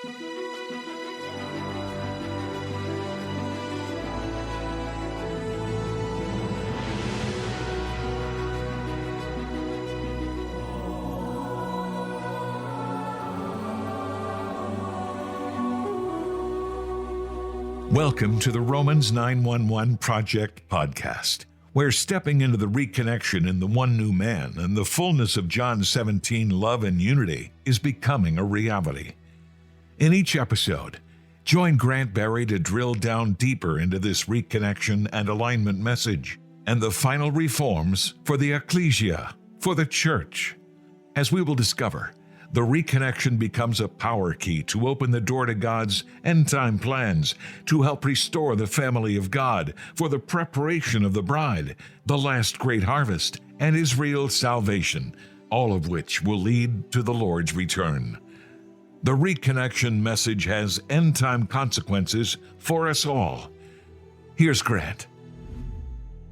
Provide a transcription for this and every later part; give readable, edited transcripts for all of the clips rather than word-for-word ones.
Welcome to the Romans 911 Project podcast, where stepping into the reconnection in the one new man and the fullness of John 17 love and unity is becoming a reality. In each episode, join Grant Berry to drill down deeper into this reconnection and alignment message and the final reforms for the ecclesia, for the church. As we will discover, the reconnection becomes a power key to open the door to God's end-time plans, to help restore the family of God for the preparation of the bride, the last great harvest, and Israel's salvation, all of which will lead to the Lord's return. The reconnection message has end-time consequences for us all. Here's Grant.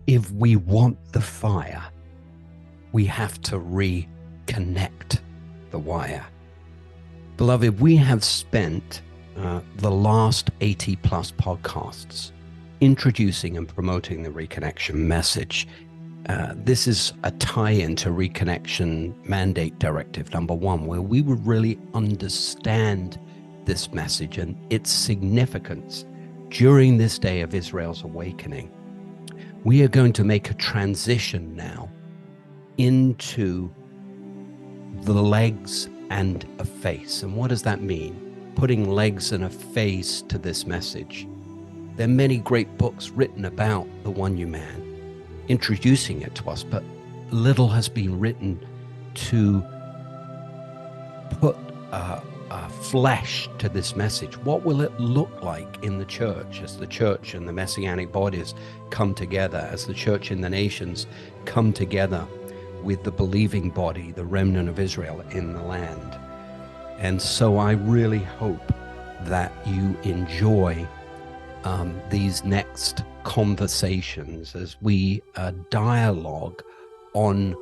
If we want the fire, we have to reconnect the wire. Beloved, we have spent the last 80 plus podcasts introducing and promoting the reconnection message. This is a tie-in to Reconnection Mandate Directive number 1, where we would really understand this message and its significance during this day of Israel's awakening. We are going to make a transition now into the legs and a face. And what does that mean? Putting legs and a face to this message. There are many great books written about the one new man, introducing it to us, but little has been written to put flesh to this message. What will it look like in the church as the church and the messianic bodies come together, as the church in the nations come together with the believing body, the remnant of Israel in the land? And so I really hope that you enjoy these next conversations as we dialogue on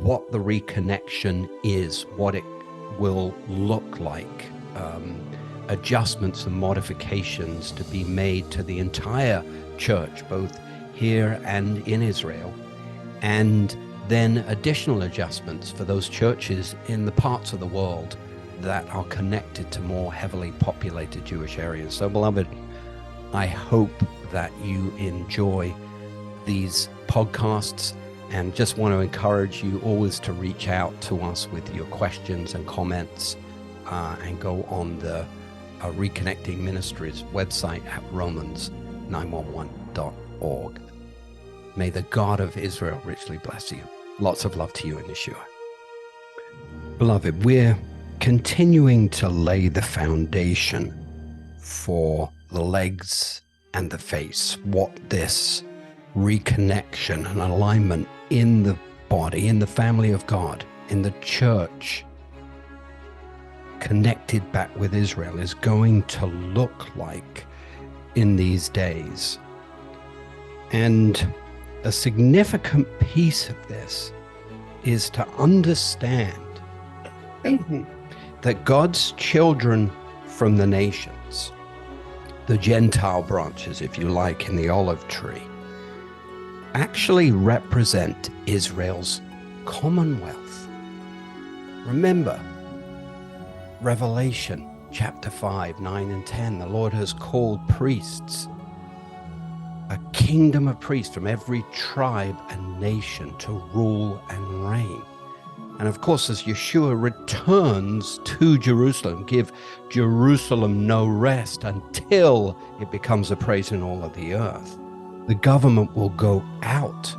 what the reconnection is, what it will look like, adjustments and modifications to be made to the entire church, both here and in Israel, and then additional adjustments for those churches in the parts of the world that are connected to more heavily populated Jewish areas. So, beloved, I hope that you enjoy these podcasts, and just want to encourage you always to reach out to us with your questions and comments, and go on the Reconnecting Ministries website at romans911.org. May the God of Israel richly bless you. Lots of love to you in Yeshua. Beloved, we're continuing to lay the foundation for the legs and the face, what this reconnection and alignment in the body, in the family of God, in the church, connected back with Israel, is going to look like in these days. And a significant piece of this is to understand that God's children from the nations, the Gentile branches, if you like, in the olive tree, actually represent Israel's commonwealth. Remember, Revelation chapter 5, 9 and 10, the Lord has called priests, a kingdom of priests from every tribe and nation to rule and reign. And of course, as Yeshua returns to Jerusalem, give Jerusalem no rest until it becomes a praise in all of the earth. The government will go out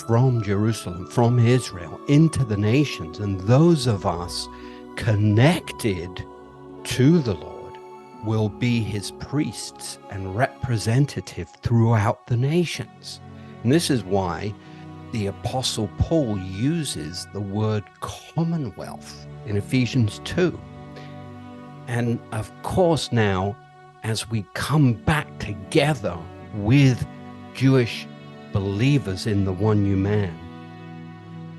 from Jerusalem, from Israel, into the nations. And those of us connected to the Lord will be his priests and representative throughout the nations. And this is why the Apostle Paul uses the word commonwealth in Ephesians 2. And of course, now, as we come back together with Jewish believers in the one new man,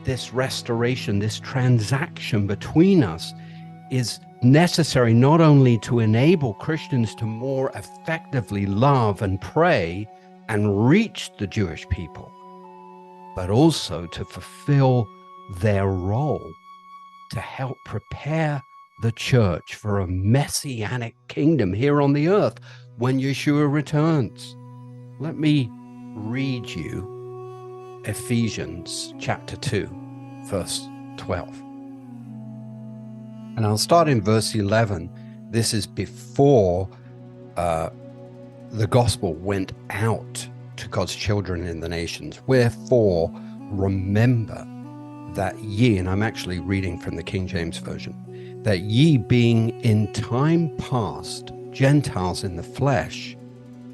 this restoration, this transaction between us is necessary not only to enable Christians to more effectively love and pray and reach the Jewish people, but also to fulfill their role to help prepare the church for a messianic kingdom here on the earth when Yeshua returns. Let me read you Ephesians chapter 2, verse 12. And I'll start in verse 11. This is before the gospel went out to God's children in the nations. Wherefore, remember that ye, and I'm actually reading from the King James Version, that ye being in time past Gentiles in the flesh,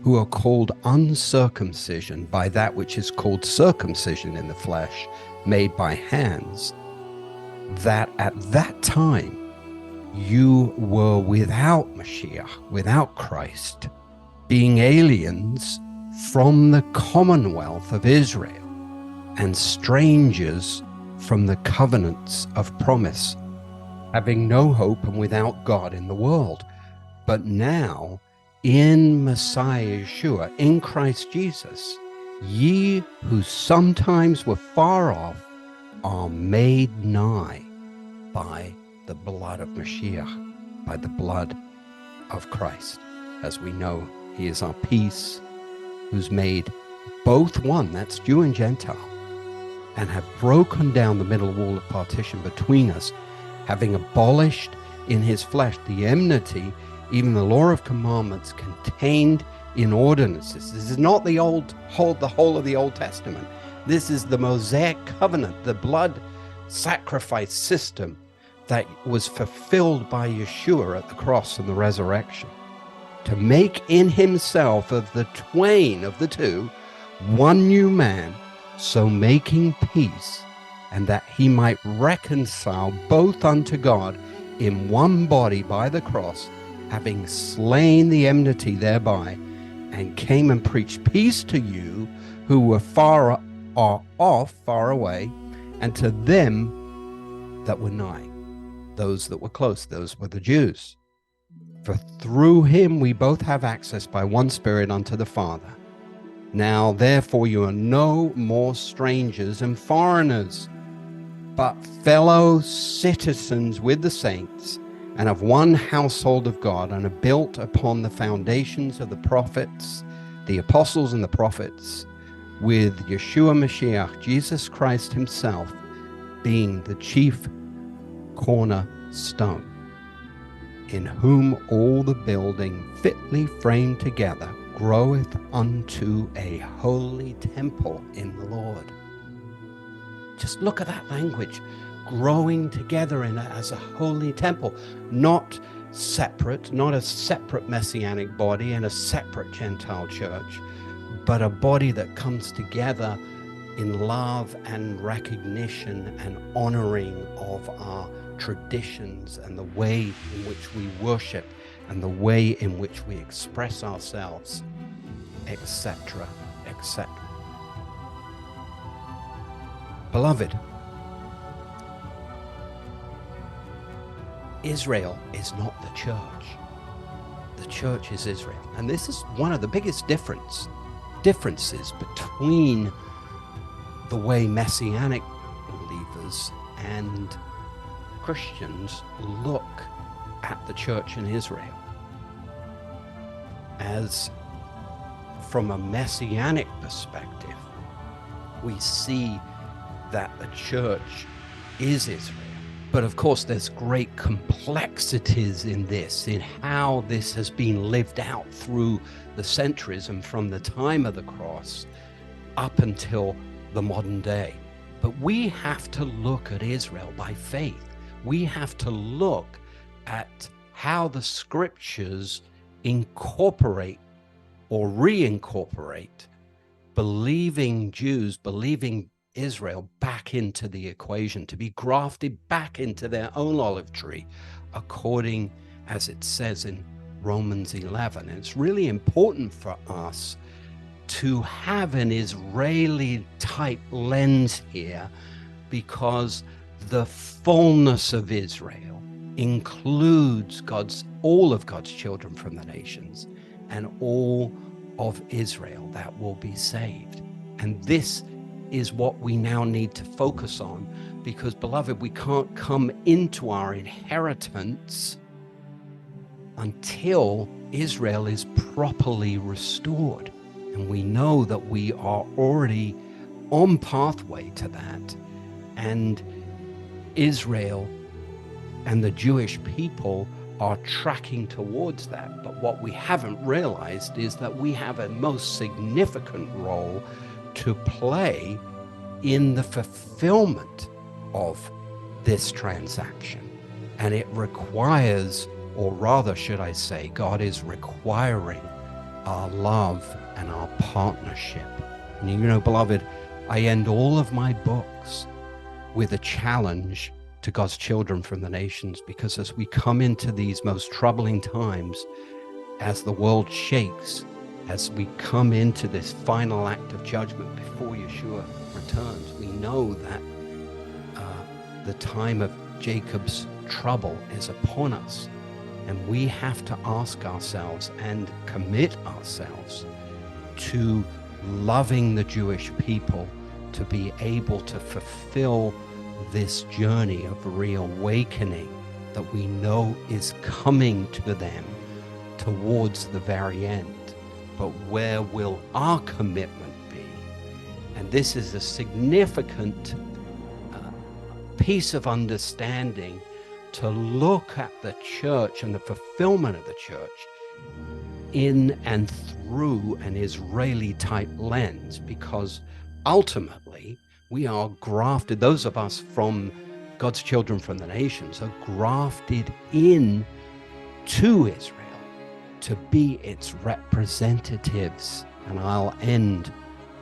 who are called uncircumcision by that which is called circumcision in the flesh, made by hands, that at that time you were without Mashiach, without Christ, being aliens from the commonwealth of Israel and strangers from the covenants of promise, having no hope and without God in the world. But now, in Messiah Yeshua, in Christ Jesus, ye who sometimes were far off are made nigh by the blood of Mashiach, by the blood of Christ. As we know, he is our peace, who's made both one, that's Jew and Gentile, and have broken down the middle wall of partition between us, having abolished in his flesh the enmity, even the law of commandments contained in ordinances. This is not the whole of the Old Testament. This is the Mosaic covenant, the blood sacrifice system that was fulfilled by Yeshua at the cross and the resurrection, to make in himself of the twain of the two one new man, so making peace, and that he might reconcile both unto God in one body by the cross, having slain the enmity thereby, and came and preached peace to you who were far off, far away, and to them that were nigh, those that were close, those were the Jews. For through him we both have access by one Spirit unto the Father. Now therefore you are no more strangers and foreigners, but fellow citizens with the saints, and of one household of God, and are built upon the foundations of the prophets, the apostles and the prophets, with Yeshua Mashiach, Jesus Christ himself, being the chief cornerstone, in whom all the building fitly framed together groweth unto a holy temple in the Lord. Just look at that language, growing together as a holy temple, not separate, not a separate messianic body and a separate Gentile church, but a body that comes together in love and recognition and honoring of our traditions and the way in which we worship and the way in which we express ourselves, etc., etc. Beloved, Israel is not the church. The church is Israel. And this is one of the biggest differences between the way Messianic believers and Christians look at the church in Israel. As from a Messianic perspective, we see that the church is Israel. But of course, there's great complexities in this, in how this has been lived out through the centuries and from the time of the cross up until the modern day. But we have to look at Israel by faith. We have to look at how the scriptures incorporate or reincorporate believing Jews, believing Israel back into the equation, to be grafted back into their own olive tree, according as it says in Romans 11. And it's really important for us to have an Israeli type lens here, because the fullness of Israel includes all of God's children from the nations and all of Israel that will be saved. And this is what we now need to focus on, because, beloved, we can't come into our inheritance until Israel is properly restored. And we know that we are already on pathway to that. And Israel and the Jewish people are tracking towards that. But what we haven't realized is that we have a most significant role to play in the fulfillment of this transaction. And it requires, or rather, should I say, God is requiring our love and our partnership. And you know, beloved, I end all of my books with a challenge to God's children from the nations, because as we come into these most troubling times, as the world shakes, as we come into this final act of judgment before Yeshua returns, we know that the time of Jacob's trouble is upon us. And we have to ask ourselves and commit ourselves to loving the Jewish people, to be able to fulfill this journey of reawakening that we know is coming to them towards the very end. But where will our commitment be? And this is a significant piece of understanding, to look at the church and the fulfillment of the church in and through an Israeli type lens, because ultimately we are grafted, those of us from God's children from the nations are grafted in to Israel to be its representatives. And I'll end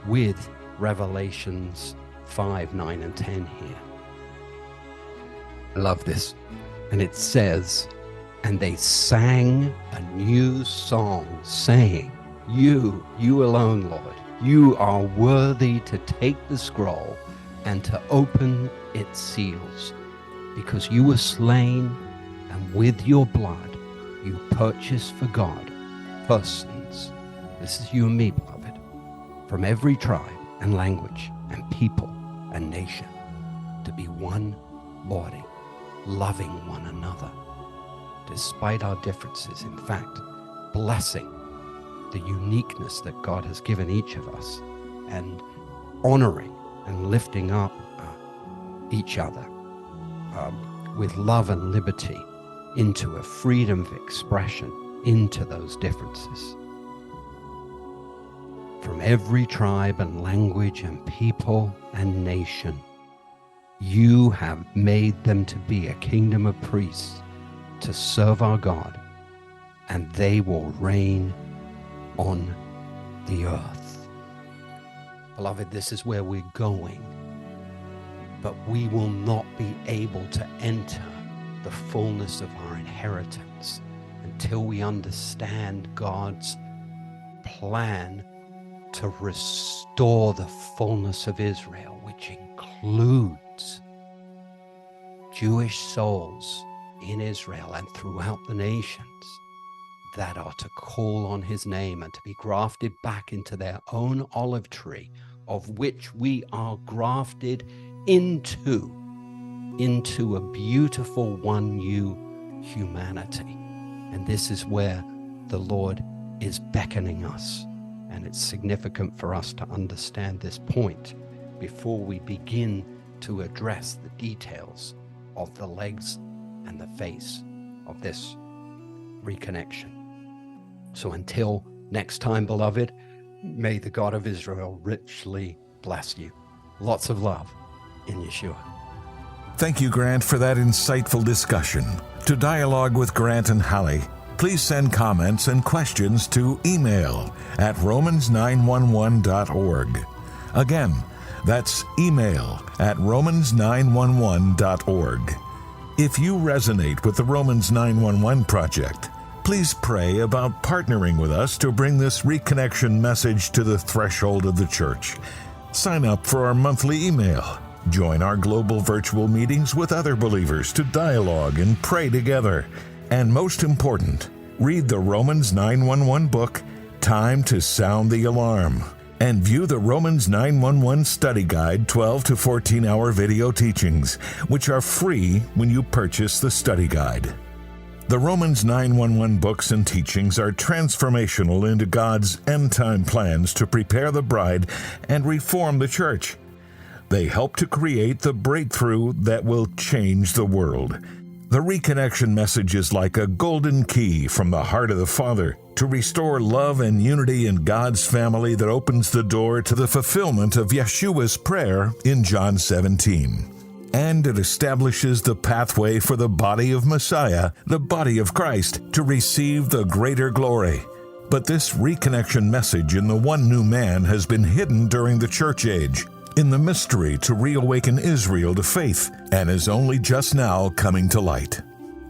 with Revelations 5, 9, and 10 here. I love this. And it says, and they sang a new song, saying, You alone, Lord, you are worthy to take the scroll and to open its seals, because you were slain, and with your blood you purchased for God persons. This is you and me, beloved, from every tribe and language and people and nation, to be one body, loving one another, despite our differences. In fact, blessing the uniqueness that God has given each of us, and honoring and lifting up each other with love and liberty into a freedom of expression into those differences. From every tribe and language and people and nation, you have made them to be a kingdom of priests to serve our God, and they will reign on the earth. Beloved, this is where we're going, but we will not be able to enter the fullness of our inheritance until we understand God's plan to restore the fullness of Israel, which includes Jewish souls in Israel and throughout the nations that are to call on his name and to be grafted back into their own olive tree, of which we are grafted into a beautiful one new humanity. And this is where the Lord is beckoning us. And it's significant for us to understand this point before we begin to address the details of the legs and the face of this reconnection. So until next time, beloved, may the God of Israel richly bless you. Lots of love in Yeshua. Thank you, Grant, for that insightful discussion. To dialogue with Grant and Hallie, please send comments and questions to email@romans911.org. Again, that's email@romans911.org. If you resonate with the Romans 911 Project, please pray about partnering with us to bring this reconnection message to the threshold of the church. Sign up for our monthly email Join our global virtual meetings with other believers to dialogue and pray together. And most important, read the Romans 911 book, Time to Sound the Alarm, and view the Romans 911 Study Guide 12 to 14-hour video teachings, which are free when you purchase the study guide. The Romans 911 books and teachings are transformational into God's end-time plans to prepare the bride and reform the church. They help to create the breakthrough that will change the world. The reconnection message is like a golden key from the heart of the Father to restore love and unity in God's family that opens the door to the fulfillment of Yeshua's prayer in John 17. And it establishes the pathway for the body of Messiah, the body of Christ, to receive the greater glory. But this reconnection message in the one new man has been hidden during the church age, in the mystery to reawaken Israel to faith, and is only just now coming to light.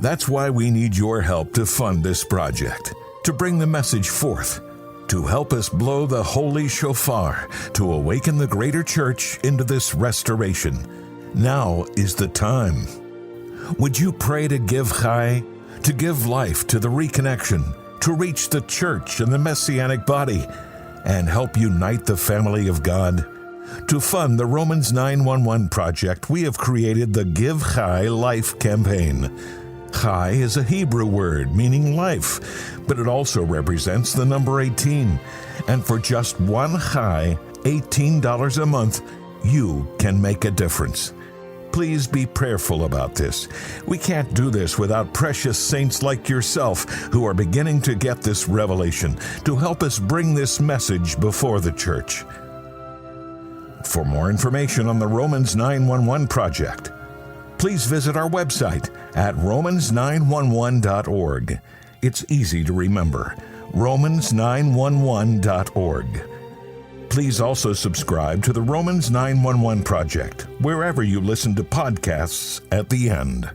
That's why we need your help to fund this project, to bring the message forth, to help us blow the holy shofar, to awaken the greater church into this restoration. Now is the time. Would you pray to give chai, to give life to the reconnection, to reach the church and the messianic body, and help unite the family of God? To fund the Romans 911 project, we have created the Give Chai Life campaign. Chai is a Hebrew word meaning life, but it also represents the number 18. And for just one chai, $18 a month, you can make a difference. Please be prayerful about this. We can't do this without precious saints like yourself who are beginning to get this revelation to help us bring this message before the church. For more information on the Romans 911 project, please visit our website at romans911.org. It's easy to remember, romans911.org. Please also subscribe to the Romans 911 project wherever you listen to podcasts at the end.